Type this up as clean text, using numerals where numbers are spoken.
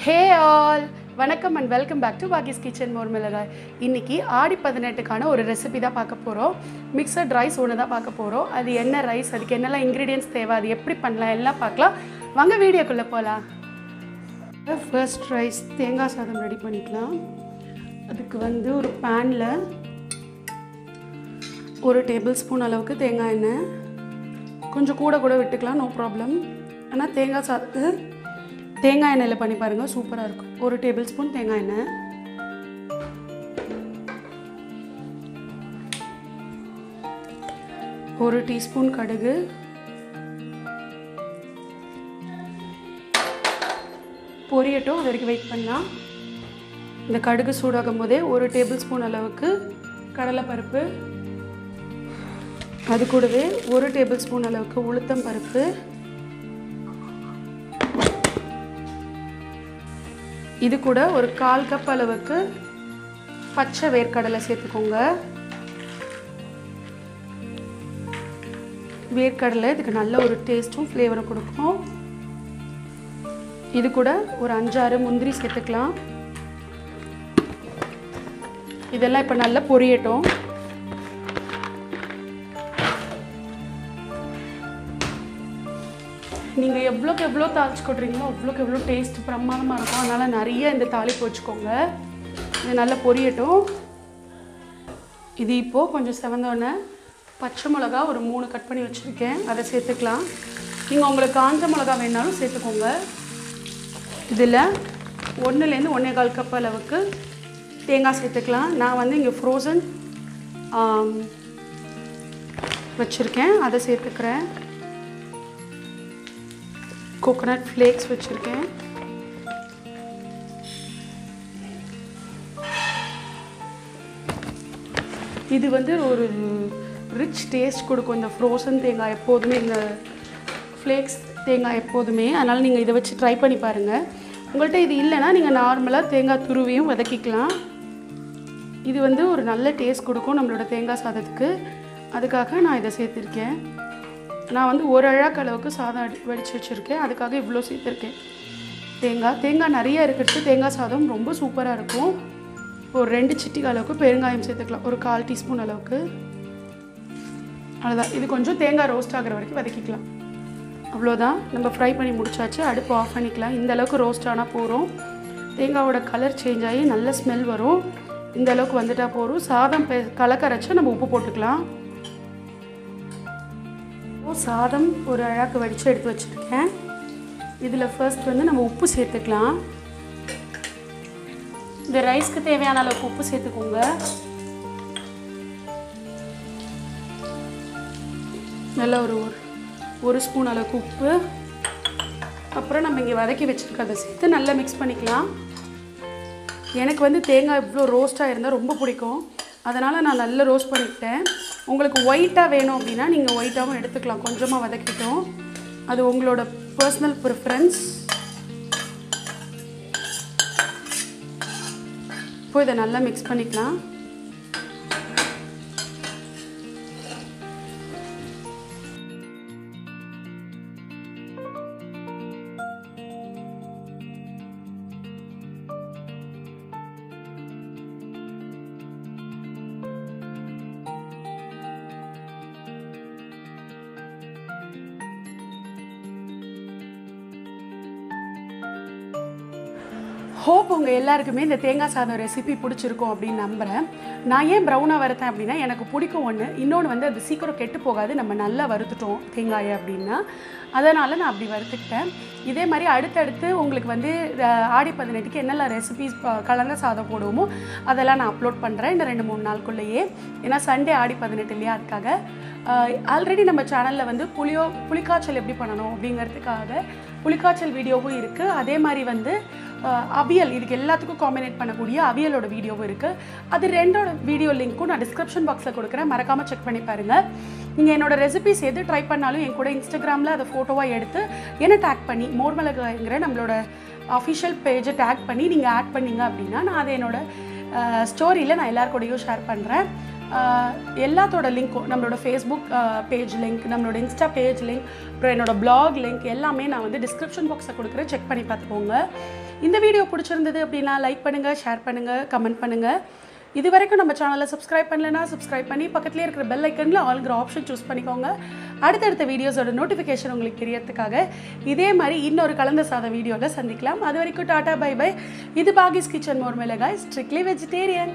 Hey all! வணக்கம் and welcome back to Bagi's Kitchen Mormilagai. இன்னைக்கு ஆடி 18க்கான ஒரு ரெசிபி தான் பார்க்க போறோம். மிக்ஸ்ட் ரைஸ் ஒன்னு தான் பார்க்க போறோம். அது என்ன ரைஸ், அதுக்கு என்னெல்லாம் இன்கிரிடியன்ட்ஸ் தேவை, அது எப்படி பண்ணலாம் எல்லாம் பார்க்கலாம். வாங்க வீடியோக்குள்ள போலாம். ஃபர்ஸ்ட் ரைஸ் தேங்காய் சாதம் ரெடி பண்ணிக்கலாம். அதுக்கு வந்து ஒரு panல 1 டேபிள்ஸ்பூன் அளவுக்கு தேங்காய் எண்ணெய், கொஞ்சம் கூட விட்டுக்கலாம், நோ ப்ராப்ளம். ஆனா தேங்காய் சாதத்து தேங்காய் எண்ணெயில பண்ணி பாருங்க, சூப்பரா இருக்கும். 1 டேபிள்ஸ்பூன் தேங்காய் எண்ணெய், 1 டீஸ்பூன் கடுகு, பொரியட்டும், அது வரைக்கும் வெயிட் பண்ணலாம். இந்த கடுகு சூடாகும் போதே 1 டேபிள்ஸ்பூன் அளவுக்கு கடலைப்பருப்பு, அது கூடவே 1 டேபிள்ஸ்பூன் அளவுக்கு உளுத்தம் பருப்பு, இது கூட ஒரு 1/4 கப் அளவுக்கு பச்சை வேர்க்கடலை சேர்த்துக்கோங்க. வேர்க்கடலை இதுக்கு நல்ல ஒரு டேஸ்ட்டும் ஃப்ளேவரும் கொடுக்கும். இது கூட ஒரு 5-6 முந்திரி சேர்த்துக்கலாம். இதெல்லாம் இப்போ நல்லா பொரியட்டும். நீங்கள் எவ்வளோக்கு எவ்வளோ தாளிச்சு கொட்டுறீங்களோ அவ்வளோக்கு எவ்வளோ டேஸ்ட் பிரமாதமாக இருக்கும். அதனால் நிறைய இந்த தாளிப்பு வச்சுக்கோங்க. இது நல்லா பொரியட்டும். இது இப்போது கொஞ்சம் செவந்தோடனே பச்சை மிளகா ஒரு 3 கட் பண்ணி வச்சுருக்கேன், அதை சேர்த்துக்கலாம். நீங்கள் உங்களுக்கு காஞ்ச மிளகா வேணாலும் சேர்த்துக்கோங்க. இதில் 1லேருந்து 1.25 கப் அளவுக்கு தேங்காய் சேர்த்துக்கலாம். நான் வந்து இங்கே ஃப்ரோசன் வச்சுருக்கேன், அதை சேர்த்துக்கிறேன். கோகோனட் ஃப்ளேக்ஸ் வச்சுருக்கேன். இது வந்து ஒரு ரிச் டேஸ்ட் கொடுக்கும் இந்த ஃப்ரோசன் தேங்காய் எப்போதுமே, இந்த ஃப்ளேக்ஸ் தேங்காய் எப்போதுமே. அதனால் நீங்கள் இதை வச்சு ட்ரை பண்ணி பாருங்கள். உங்கள்கிட்ட இது இல்லைன்னா நீங்கள் நார்மலாக தேங்காய் துருவியும் வதக்கிக்கலாம். இது வந்து ஒரு நல்ல டேஸ்ட் கொடுக்கும் நம்மளோட தேங்காய் சாதத்துக்கு. அதுக்காக நான் இதை சேர்த்துருக்கேன். நான் வந்து 1 அழாக்கு அளவுக்கு சாதம் வடித்து வச்சுருக்கேன், அதுக்காக இவ்வளோ சேர்த்துருக்கேன். தேங்காய் நிறைய இருக்கிறது தேங்காய் சாதம் ரொம்ப சூப்பராக இருக்கும். ஒரு 2 சிட்டிகை அளவுக்கு பெருங்காயம் சேர்த்துக்கலாம், ஒரு 1/4 டீஸ்பூன் அளவுக்கு. அவ்வளோதான். இது கொஞ்சம் தேங்காய் ரோஸ்ட் ஆகிற வரைக்கும் வதக்கிக்கலாம். அவ்வளோதான், நம்ம ஃப்ரை பண்ணி முடிச்சாச்சு. அடுப்பு ஆஃப் பண்ணிக்கலாம். இந்த அளவுக்கு ரோஸ்ட் ஆனால் போகிறோம். தேங்காயோட கலர் சேஞ்ச் ஆகி நல்ல ஸ்மெல் வரும். இந்த அளவுக்கு வந்துட்டால் போகிறோம். சாதம் கலக்கரைச்சி நம்ம உப்பு போட்டுக்கலாம். சாதம் ஒரு அழாக்கு வடித்து எடுத்து வச்சுருக்கேன். இதில் ஃபர்ஸ்ட் வந்து நம்ம உப்பு சேர்த்துக்கலாம். இந்த ரைஸ்க்கு தேவையான அளவுக்கு உப்பு சேர்த்துக்கோங்க. நல்லா ஒரு ஸ்பூன் அளவுக்கு உப்பு. அப்புறம் நம்ம இங்கே வதக்கி வச்சுருக்கதை சேர்த்து நல்லா மிக்ஸ் பண்ணிக்கலாம். எனக்கு வந்து தேங்காய் இவ்வளோ ரோஸ்ட்டாக இருந்தால் ரொம்ப பிடிக்கும், அதனால் நான் நல்லா ரோஸ்ட் பண்ணிக்கிட்டேன். உங்களுக்கு ஒயிட்டாக வேணும் அப்படின்னா நீங்கள் ஒயிட்டாகவும் எடுத்துக்கலாம். கொஞ்சமாக வதக்கிட்டோம், அது உங்களோட பர்சனல் ப்ரிஃபரன்ஸ். இப்போ இதை நல்லா மிக்ஸ் பண்ணிக்கலாம். ஹோப் உங்கள் எல்லாருக்குமே இந்த தேங்காய் சாதம் ரெசிபி பிடிச்சிருக்கும் அப்படின்னு நம்புகிறேன். நான் ஏன் ப்ரௌனாக வறுத்தேன் அப்படின்னா எனக்கு பிடிக்கும் ஒன்று, இன்னொன்று வந்து அது சீக்கிரம் கெட்டு போகாது நம்ம நல்லா வறுத்துட்டோம் தேங்காயை அப்படின்னா, அதனால் நான் அப்படி வறுத்துக்கிட்டேன். இதே மாதிரி அடுத்தடுத்து உங்களுக்கு வந்து ஆடி 18க்கு என்னெல்லாம் ரெசிபிஸ் கலங்க சாதம் போடுவோமோ அதெல்லாம் நான் அப்லோட் பண்ணுறேன் இந்த 2-3 நாளுக்குள்ளேயே. ஏன்னா சண்டே ஆடி 18 இல்லையா, அதுக்காக. ஆல்ரெடி நம்ம சேனலில் வந்து புளிக்காய்ச்சல் எப்படி பண்ணணும் அப்படிங்கிறதுக்காக புளிக்காய்ச்சல் வீடியோவும் இருக்குது. அதே மாதிரி வந்து அவியல், இதுக்கு எல்லாத்துக்கும் காம்பினேட் பண்ணக்கூடிய அவியலோட வீடியோவும் இருக்குது. அது 2ஓட வீடியோ லிங்க்கும் நான் டிஸ்கிரிப்ஷன் பாக்ஸில் கொடுக்குறேன், மறக்காமல் செக் பண்ணி பாருங்கள். நீங்கள் என்னோட ரெசிபிஸ் எது ட்ரை பண்ணாலும் என் கூட இன்ஸ்டாகிராமில் அதை ஃபோட்டோவாக எடுத்து என்னை டேக் பண்ணி மோர்மிளகாய்ங்கிற நம்மளோட அஃபிஷியல் பேஜை டேக் பண்ணி நீங்கள் ஆட் பண்ணிங்க அப்படின்னா நான் அதை என்னோடய ஸ்டோரியில் நான் எல்லாருக்கூடையும் ஷேர் பண்ணுறேன். எல்லாத்தோட லிங்க்கும் நம்மளோட ஃபேஸ்புக் பேஜ் லிங்க், நம்மளோட இன்ஸ்டா பேஜ் லிங்க், அப்புறம் என்னோடய பிளாக் லிங்க் எல்லாமே நான் வந்து டிஸ்கிரிப்ஷன் பாக்ஸை கொடுக்குறேன், செக் பண்ணி பார்த்துக்கோங்க. இந்த வீடியோ பிடிச்சிருந்தது அப்படின்னா லைக் பண்ணுங்கள், ஷேர் பண்ணுங்கள், கமெண்ட் பண்ணுங்கள். இது வரைக்கும் நம்ம சேனலை சப்ஸ்கிரைப் பண்ணலைன்னா சப்ஸ்கிரைப் பண்ணி பக்கத்துலேயே இருக்கிற பெல் ஐக்கனில் ஆல்ங்கிற ஆப்ஷன் சூஸ் பண்ணிக்கோங்க. அடுத்தடுத்த வீடியோஸோட நோட்டிஃபிகேஷன் உங்களுக்கு தெரியறதுக்காக. இதே மாதிரி இன்னொரு கலந்த சாதம் வீடியோவில் சந்திக்கலாம். அது வரைக்கும் டாட்டா பை பை. இது பாகிஸ் கிச்சன் மோர்மிளகாய், ஸ்ட்ரிக்ட்லி வெஜிடேரியன்.